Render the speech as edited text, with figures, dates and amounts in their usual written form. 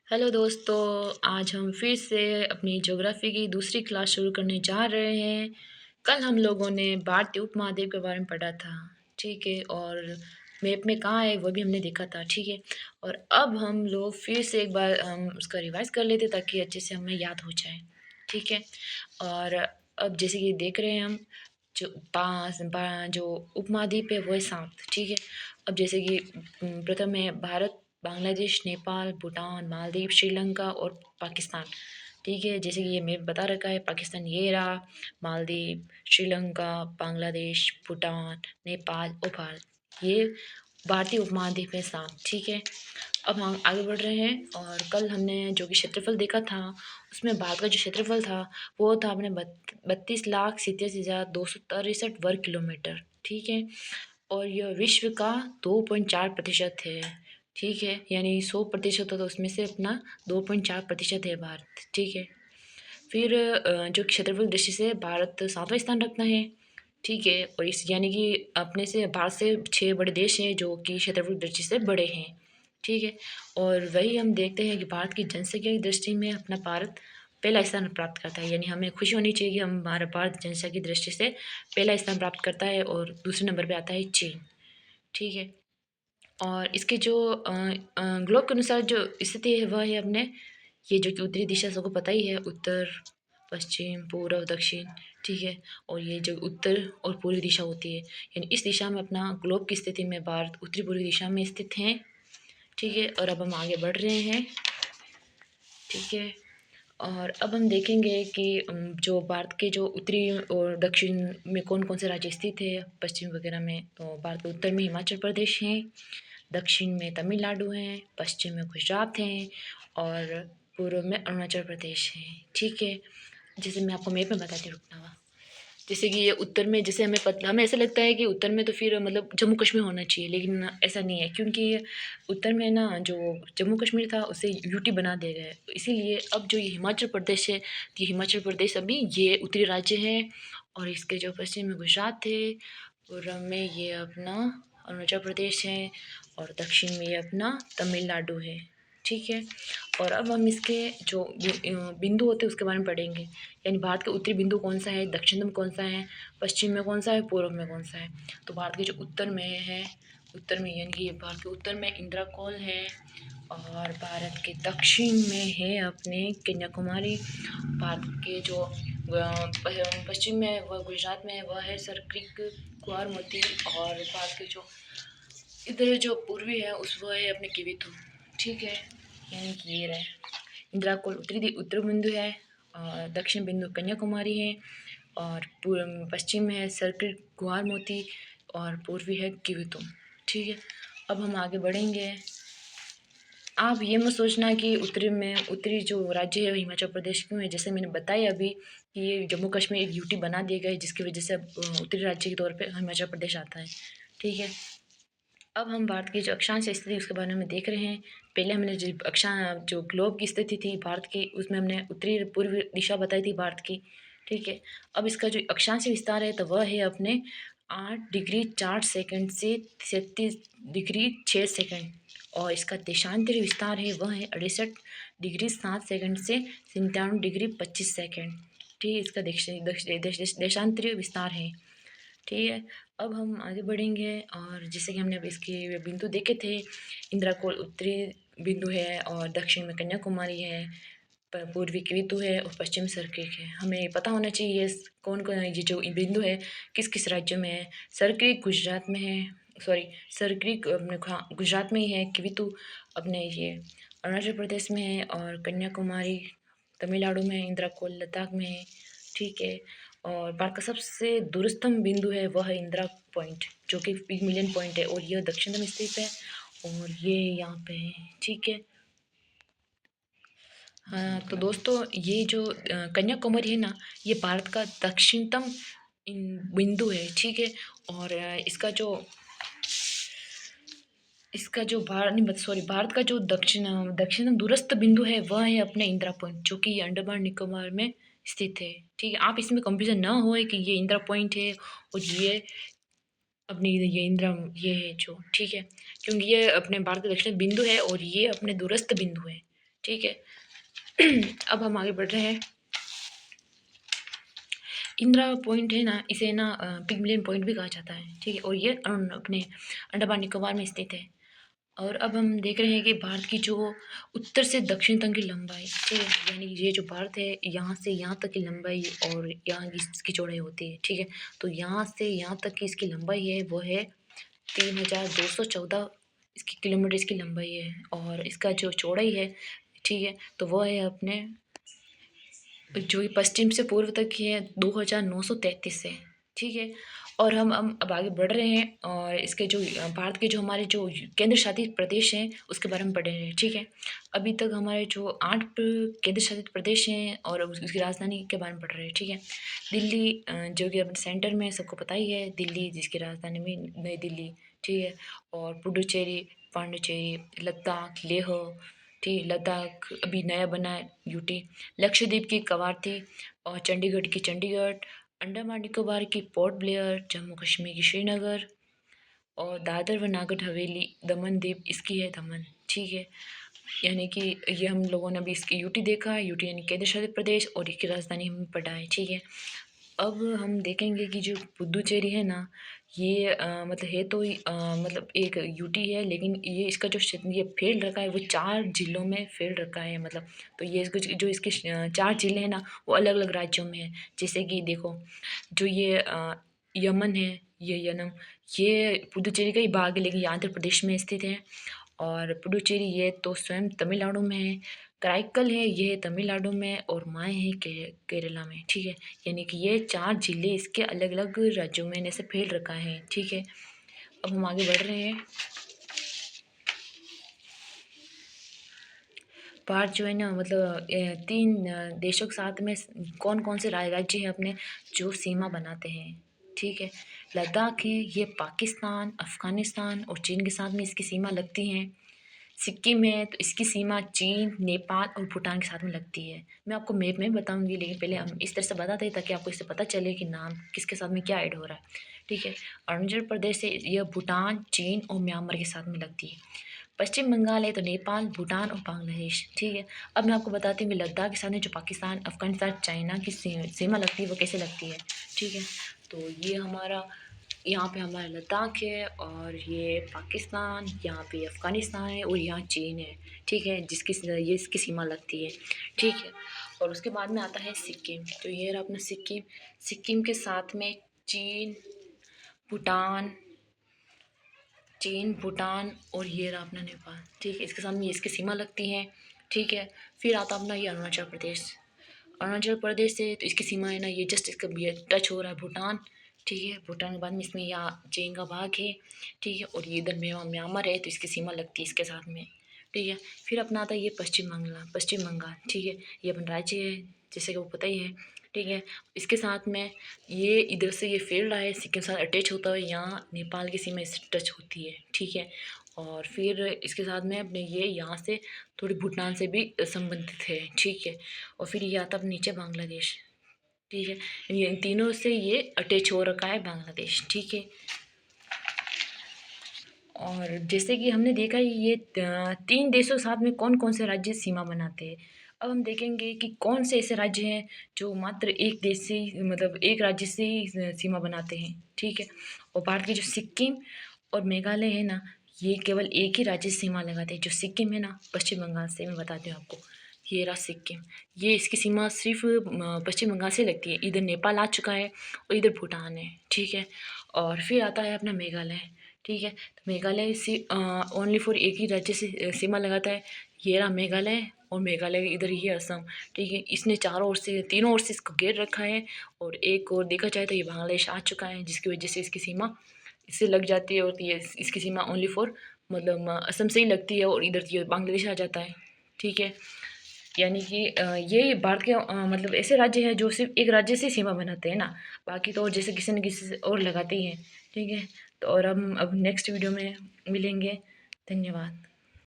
Hello दोस्तों, आज हम फिर से अपनी ज्योग्राफी की दूसरी क्लास शुरू करने जा रहे हैं। कल हम लोगों ने भारतीय उपमहाद्वीप के बारे में पढ़ा था, ठीक है, और मैप में कहाँ है वो भी हमने देखा था, ठीक है। और अब हम लोग फिर से एक बार हम उसका रिवाइज कर लेते ताकि अच्छे से हमें याद हो जाए, ठीक है। और अब जैसे कि देख रहे हैं हम जो उपमहाद्वीप है वो है 7, ठीक है। अब जैसे कि प्रथम है भारत, बांग्लादेश, नेपाल, भूटान, मालदीव, श्रीलंका और पाकिस्तान, ठीक है। जैसे कि ये मैप बता रखा है, पाकिस्तान ये रहा, मालदीव, श्रीलंका, बांग्लादेश, भूटान, नेपाल और भारत, ये भारतीय उपमहाद्वीप है 7, ठीक है। अब हम आगे बढ़ रहे हैं और कल हमने जो कि क्षेत्रफल देखा था, उसमें भारत का जो क्षेत्रफल था वो था अपने 32,87,263 वर्ग किलोमीटर, ठीक है। और यह विश्व का 2.4% है, ठीक है। यानी 100% हो तो उसमें से अपना 2.4% है भारत, ठीक है। फिर जो क्षेत्रफल दृष्टि से भारत 7वां स्थान रखता है, ठीक है। और इस यानी कि अपने से भारत से 6 बड़े देश हैं जो कि क्षेत्रफल दृष्टि से बड़े हैं, ठीक है। और वही हम देखते हैं कि भारत की जनसंख्या की दृष्टि में अपना भारत पहला स्थान प्राप्त करता है। यानी हमें खुशी होनी चाहिए कि हमारा भारत जनसंख्या की दृष्टि से पहला स्थान प्राप्त करता है और दूसरे नंबर पे आता है चीन, ठीक है। और इसके जो ग्लोब के अनुसार जो स्थिति है वह है अपने, ये जो कि उत्तरी दिशा सबको पता ही है, उत्तर, पश्चिम, पूर्व, दक्षिण, ठीक है। और ये जो उत्तर और पूर्वी दिशा होती है, यानी इस दिशा में अपना ग्लोब की स्थिति में भारत उत्तरी पूर्वी दिशा में स्थित है, ठीक है। और अब हम आगे बढ़ रहे हैं, ठीक है। और अब हम देखेंगे कि जो भारत के जो उत्तरी और दक्षिण में कौन कौन से राज्य स्थित है, पश्चिम वगैरह में। तो भारत के उत्तर में हिमाचल प्रदेश है, दक्षिण में तमिलनाडु है, पश्चिम में गुजरात है और पूर्व में अरुणाचल प्रदेश है, ठीक है। जैसे मैं आपको मैप में बताती हूँ, रुकना हुआ। जैसे कि ये उत्तर में, जैसे हमें ऐसा लगता है कि उत्तर में तो फिर मतलब जम्मू कश्मीर होना चाहिए, लेकिन ऐसा नहीं है, क्योंकि उत्तर में ना जो जम्मू कश्मीर था उसे यूटी बना दिया गया है। तो इसीलिए अब जो ये हिमाचल प्रदेश है, तो ये हिमाचल प्रदेश अभी ये उत्तरी राज्य है, और इसके जो पश्चिम में गुजरात है, पूर्व में ये अपना अरुणाचल प्रदेश है, और दक्षिण में ये अपना तमिलनाडु है, ठीक है। और अब हम इसके जो बिंदु होते हैं उसके बारे में पढ़ेंगे। यानी भारत का उत्तरी बिंदु कौन सा है, दक्षिण में कौन सा है, पश्चिम में कौन सा है, पूर्व में कौन सा है। तो भारत के जो उत्तर में है, उत्तर में यानी कि ये भारत के उत्तर में इंदिरा कॉल है, और भारत के दक्षिण में है अपने कन्याकुमारी। भारत के जो पश्चिम में है वह गुजरात में है, वह है सरक्रिक, कुआरमती। और भारत के जो इधर जो पूर्वी है उस वो है अपने किविथु, ठीक है। यानी कि ये रहे इंदिरा कोल उत्तर बिंदु है, और दक्षिण बिंदु कन्याकुमारी है, और पूर्व पश्चिम में है सर्किट गुहार मोती, और पूर्वी है किवितुम, ठीक है। अब हम आगे बढ़ेंगे। आप ये मत सोचना कि उत्तरी जो राज्य है वो हिमाचल प्रदेश क्यों है। जैसे मैंने बताया अभी कि ये जम्मू कश्मीर एक यूटी बना दिया गया है, जिसकी वजह से अब उत्तरी राज्य के तौर पे हिमाचल प्रदेश आता है, ठीक है। अब हम भारत की जो अक्षांश स्थिति उसके बारे में देख रहे हैं। पहले हमने जो ग्लोब की स्थिति थी भारत की, उसमें हमने उत्तरी पूर्वी दिशा बताई थी भारत की, ठीक है। अब इसका जो अक्षांश विस्तार है तो वह है अपने 8 डिग्री 4 सेकंड से 37 डिग्री 6 सेकंड, और इसका देशांतरी विस्तार है वह है 68 डिग्री 7 सेकंड से 97 डिग्री 25 सेकंड, ठीक है। इसका देशांतरी विस्तार है, ठीक है। अब हम आगे बढ़ेंगे, और जैसे कि हमने अब इसके बिंदु देखे थे, इंदिरा कोल उत्तरी बिंदु है, और दक्षिण में कन्याकुमारी है, पूर्वी किवितु है, और पश्चिम सर्किक है। हमें पता होना चाहिए कौन कौन ये जो बिंदु है किस किस राज्य में है। सर्किक गुजरात में है, सॉरी, सर्किक अपने गुजरात में ही है, किवितु अपने ये अरुणाचल प्रदेश में है, और कन्याकुमारी तमिलनाडु में है, इंदिरा कोल लद्दाख में है, ठीक है। और भारत का सबसे दूरस्थम बिंदु है वह है इंदिरा पॉइंट, जो कि बिग मिलियन पॉइंट है, और यह दक्षिण में स्थित है, और ये यहाँ पे है, ठीक है। हाँ तो दोस्तों, ये जो कन्याकुमारी है ना, ये भारत का दक्षिणतम बिंदु है, ठीक है। और इसका जो भारत नहीं सॉरी भारत का जो दक्षिणतम दूरस्थ बिंदु है वह है अपने इंदिरा पॉइंट, जो कि अंडमान निकोबार में स्थित है, ठीक है। आप इसमें कंफ्यूजन ना होए कि ये इंदिरा पॉइंट है और ये अपनी ये इंदिरा ये है जो, ठीक है, क्योंकि ये अपने भारत का दक्षिण बिंदु है और ये अपने दूरस्थ बिंदु है, ठीक है। अब हम आगे बढ़ रहे हैं। इंदिरा पॉइंट है ना, इसे ना पिगमिलियन पॉइंट भी कहा जाता है, ठीक है, और ये अपने अंडमान निकोबार में स्थित है। और अब हम देख रहे हैं कि भारत की जो उत्तर से दक्षिण तक की लंबाई, ठीक है, यानी ये जो भारत है यहाँ से यहाँ तक की लंबाई और यहाँ की इसकी चौड़ाई होती है, ठीक है। तो यहाँ से यहाँ तक की इसकी लंबाई है वो है 3214 इसकी किलोमीटर इसकी लंबाई है। और इसका जो चौड़ाई है, ठीक है, तो वो है अपने जो ये पश्चिम से पूर्व तक की है 2933 है, ठीक है। और हम अब आगे बढ़ रहे हैं और इसके जो भारत के जो हमारे जो केंद्र शासित प्रदेश हैं उसके बारे में पढ़ रहे हैं, ठीक है। अभी तक हमारे जो 8 केंद्र शासित प्रदेश हैं और उसकी राजधानी के बारे में पढ़ रहे हैं, ठीक है। दिल्ली जो कि अपने सेंटर में सबको पता ही है, दिल्ली जिसकी राजधानी में नई दिल्ली, ठीक है। और पुडुचेरी, पांडिचेरी, लद्दाख, लेह, ठीक, लद्दाख अभी नया बना है यूटी, लक्षद्वीप की कवारती और चंडीगढ़ की चंडीगढ़, अंडमान निकोबार की पोर्ट ब्लेयर, जम्मू कश्मीर की श्रीनगर और दादर व नागर हवेली दमन दीव इसकी है दमन, ठीक है। यानी कि ये हम लोगों ने अभी इसकी यूटी देखा है, यूटी यानी केंद्र शासित प्रदेश, और इसकी राजधानी हमें पढ़ा है, ठीक है। अब हम देखेंगे कि जो पुदुचेरी है ना, ये मतलब है तो मतलब एक यूटी है, लेकिन ये इसका जो क्षेत्र ये फैल रखा है वो 4 जिलों में फैल रखा है, मतलब। तो ये इसको जो इसके 4 जिले हैं ना वो अलग अलग राज्यों में है। जैसे कि देखो, जो ये यमन है, ये यनम, ये पुदुचेरी का ही भाग है, लेकिन ये आंध्र प्रदेश में स्थित है। और पुडुचेरी ये तो स्वयं तमिलनाडु में है। कराईकल है, ये तमिलनाडु में, और माए है केरला में, ठीक है। यानी कि ये 4 जिले इसके अलग अलग राज्यों में ऐसे फैल रखा है, ठीक है। अब हम आगे बढ़ रहे हैं। भारत जो है ना, मतलब 3 देशों के साथ में कौन कौन से राज्य हैं अपने जो सीमा बनाते हैं, ठीक है। लद्दाख है, ये पाकिस्तान, अफ़गानिस्तान और चीन के साथ में इसकी सीमा लगती हैं। सिक्किम है, तो इसकी सीमा चीन, नेपाल और भूटान के साथ में लगती है। मैं आपको मैप में बताऊंगी, लेकिन पहले हम इस तरह से बताते हैं ताकि आपको इससे पता चले कि नाम किसके साथ में क्या ऐड हो रहा है, ठीक है। अरुणाचल प्रदेश से यह भूटान, चीन और म्यांमार के साथ में लगती है। पश्चिम बंगाल है तो नेपाल, भूटान और बांग्लादेश, ठीक है। अब मैं आपको बताती हूँ कि लद्दाख के साथ में जो पाकिस्तान, अफगानिस्तान, चाइना की सीमा लगती है वो कैसे लगती है, ठीक है। तो ये हमारा यहाँ पे हमारा लद्दाख है, और ये पाकिस्तान, यहाँ पे अफ़गानिस्तान है, और यहाँ चीन है, ठीक है, जिसकी ये इसकी सीमा लगती है, ठीक है। और उसके बाद में आता है सिक्किम, तो ये रहा अपना सिक्किम। सिक्किम के साथ में चीन, भूटान, भूटान और ये रहा अपना नेपाल, ठीक है, इसके साथ में इसकी सीमा लगती है, ठीक है। फिर आता अपना ये अरुणाचल प्रदेश। अरुणाचल प्रदेश से तो इसकी सीमा है ना, ये जस्ट इसका ये टच हो रहा है भूटान, ठीक है। भूटान के बाद में इसमें यहाँ चीन का भाग है, ठीक है, और ये इधर म्यांमार है तो इसकी सीमा लगती है इसके साथ में, ठीक है। फिर अपना आता है ये पश्चिम बंगाल, ठीक है, ये अपन राज्य है जैसे कि वो पता ही है, ठीक है। इसके साथ में ये इधर से ये फैल रहा है, सिक्किम के साथ अटैच होता है, यहाँ नेपाल की सीमा इससे टच होती है, ठीक है। और फिर इसके साथ में अपने ये यहाँ से थोड़ी भूटान से भी संबंधित है, ठीक है। और फिर ये आता है नीचे बांग्लादेश, ठीक है। ये इन तीनों से ये अटैच हो रखा है बांग्लादेश, ठीक है। और जैसे कि हमने देखा ये 3 देशों के साथ में कौन कौन से राज्य सीमा बनाते हैं। अब हम देखेंगे कि कौन से ऐसे राज्य हैं जो मात्र एक देश से ही, मतलब एक राज्य से ही सीमा बनाते हैं, ठीक है। और भारत के जो सिक्किम और मेघालय है ना, ये केवल एक ही राज्य से सीमा लगाते हैं। जो सिक्किम है ना, पश्चिम बंगाल से, मैं बताती हूँ आपको, ये रहा सिक्किम, ये इसकी सीमा सिर्फ पश्चिम बंगाल से लगती है। इधर नेपाल आ चुका है और इधर भूटान है, ठीक है। और फिर आता है अपना मेघालय, ठीक है। तो मेघालय से ओनली फॉर एक ही राज्य से सीमा लगाता है, ये रहा मेघालय, और मेघालय इधर ही है असम, ठीक है। इसने चारों ओर से, तीनों ओर से इसको घेर रखा है। और एक और देखा जाए तो ये बांग्लादेश आ चुका है, जिसकी वजह से इसकी सीमा इससे लग जाती है, और ये इसकी सीमा ओनली फॉर मतलब असम से ही लगती है, और इधर ये बांग्लादेश आ जाता है, ठीक है। यानी कि ये भारत के मतलब ऐसे राज्य हैं जो सिर्फ एक राज्य से सीमा बनाते हैं ना, बाकी तो और जैसे किसी न किसी से और लगाते ही हैं, ठीक है। तो और हम अब नेक्स्ट वीडियो में मिलेंगे। धन्यवाद।